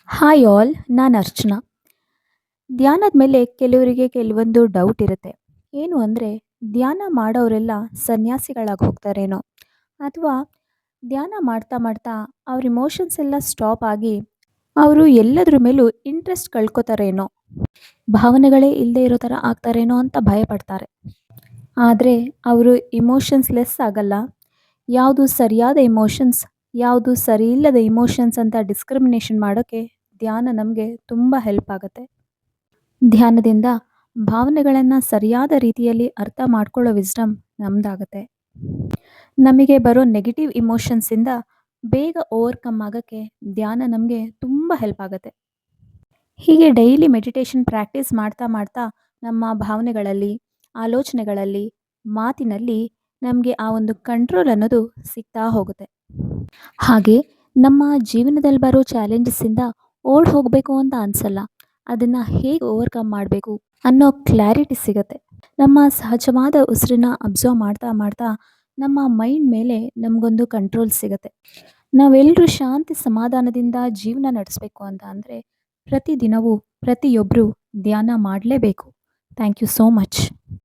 Hi all, ನಾನು ಅರ್ಚನಾ. ಧ್ಯಾನದ ಮೇಲೆ ಕೆಲವರಿಗೆ ಕೆಲವೊಂದು ಡೌಟ್ ಇರುತ್ತೆ. ಏನು ಅಂದರೆ, ಧ್ಯಾನ ಮಾಡೋರೆಲ್ಲ ಸನ್ಯಾಸಿಗಳಾಗಿ ಹೋಗ್ತಾರೇನೋ, ಅಥವಾ ಧ್ಯಾನ ಮಾಡ್ತಾ ಮಾಡ್ತಾ ಅವ್ರ ಇಮೋಷನ್ಸ್ ಎಲ್ಲ ಸ್ಟಾಪ್ ಆಗಿ ಅವರು ಎಲ್ಲದ್ರ ಮೇಲೂ ಇಂಟ್ರೆಸ್ಟ್ ಕಳ್ಕೊತಾರೇನೋ, ಭಾವನೆಗಳೇ ಇಲ್ಲದೆ ಇರೋ ಥರ ಆಗ್ತಾರೇನೋ ಅಂತ ಭಯಪಡ್ತಾರೆ. ಆದರೆ ಅವರು ಇಮೋಷನ್ಸ್ ಲೆಸ್ ಆಗಲ್ಲ. ಯಾವುದು ಸರಿಯಾದ ಇಮೋಷನ್ಸ್, ಯಾವುದು ಸರಿ ಇಲ್ಲದ ಇಮೋಷನ್ಸ್ ಅಂತ ಡಿಸ್ಕ್ರಿಮಿನೇಷನ್ ಮಾಡೋಕ್ಕೆ ಧ್ಯಾನ ನಮಗೆ ತುಂಬ ಹೆಲ್ಪ್ ಆಗುತ್ತೆ. ಧ್ಯಾನದಿಂದ ಭಾವನೆಗಳನ್ನು ಸರಿಯಾದ ರೀತಿಯಲ್ಲಿ ಅರ್ಥ ಮಾಡ್ಕೊಳ್ಳೋ ವಿಸ್ಡಮ್ ನಮ್ಮದಾಗತ್ತೆ. ನಮಗೆ ಬರೋ ನೆಗೆಟಿವ್ ಇಮೋಷನ್ಸಿಂದ ಬೇಗ ಓವರ್ಕಮ್ ಆಗೋಕ್ಕೆ ಧ್ಯಾನ ನಮಗೆ ತುಂಬ ಹೆಲ್ಪ್ ಆಗುತ್ತೆ. ಹೀಗೆ ಡೈಲಿ ಮೆಡಿಟೇಷನ್ ಪ್ರಾಕ್ಟೀಸ್ ಮಾಡ್ತಾ ಮಾಡ್ತಾ ನಮ್ಮ ಭಾವನೆಗಳಲ್ಲಿ, ಆಲೋಚನೆಗಳಲ್ಲಿ, ಮಾತಿನಲ್ಲಿ ನಮಗೆ ಆ ಒಂದು ಕಂಟ್ರೋಲ್ ಅನ್ನೋದು ಸಿಗ್ತಾ ಹೋಗುತ್ತೆ. ಹಾಗೆ ನಮ್ಮ ಜೀವನದಲ್ಲಿ ಬರೋ ಚಾಲೆಂಜಸ್ಸಿಂದ ಓಡ್ ಹೋಗಬೇಕು ಅಂತ ಅನಿಸಲ್ಲ. ಅದನ್ನು ಹೇಗೆ ಓವರ್ಕಮ್ ಮಾಡಬೇಕು ಅನ್ನೋ ಕ್ಲಾರಿಟಿ ಸಿಗುತ್ತೆ. ನಮ್ಮ ಸಹಜವಾದ ಉಸಿರನ್ನ ಅಬ್ಸರ್ವ್ ಮಾಡ್ತಾ ಮಾಡ್ತಾ ನಮ್ಮ ಮೈಂಡ್ ಮೇಲೆ ನಮಗೊಂದು ಕಂಟ್ರೋಲ್ ಸಿಗುತ್ತೆ. ನಾವೆಲ್ಲರೂ ಶಾಂತಿ ಸಮಾಧಾನದಿಂದ ಜೀವನ ನಡೆಸಬೇಕು ಅಂತ ಅಂದರೆ ಪ್ರತಿದಿನವೂ ಪ್ರತಿಯೊಬ್ಬರು ಧ್ಯಾನ ಮಾಡಲೇಬೇಕು. Thank you so much.